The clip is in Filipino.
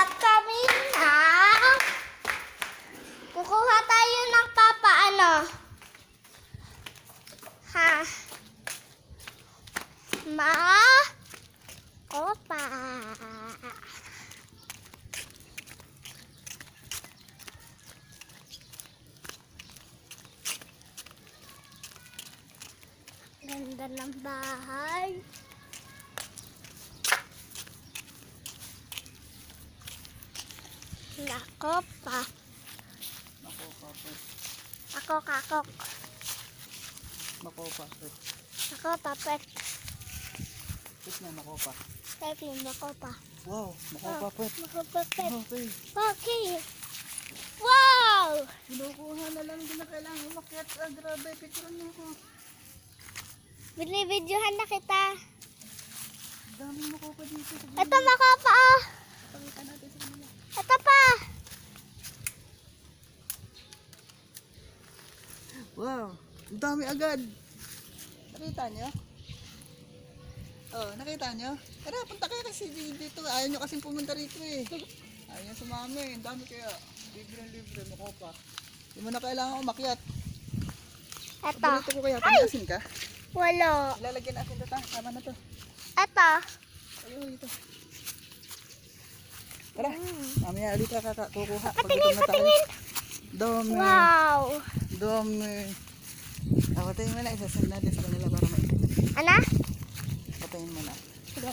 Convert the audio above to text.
At kami na kukuha tayo ng papaano. Ha? Kopa. Ganda ng bahay. Kopa. Ako kakok. Makopa. Ako papet. Pit na makopa. Type yung makopa. Wow, makopa pit. Makapapet. Okay. Bakit? Wow! Kinukuha na lang din na kailangan umakyat. Ah, grabe, picturean mo ako. Binibidyohan na kita. Daming makopa dito. Ito makopa oh. Pakita natin sa kanila. Ito pa. Wow, ang dami agad. Nakita nyo? Oh, nakita nyo? Tara, punta kayo kasi dito. Ayaw nyo kasing pumunta rito eh. Ayaw nyo sumami. Ang dami kaya. Libre, makopa. Hindi mo na kailangan umakyat. Ito. Paborito ko kaya. Panasin ka? Wala. Ilalagyan natin ito. Tama na to. Ito. Ayun, dito. Tara, mamaya ulit kukuha. Patingin, patingin. Dami. Wow. Dami. Patayin mo na. Isasend natin sa kanila para may. Ano? Patayin mo na. Sige.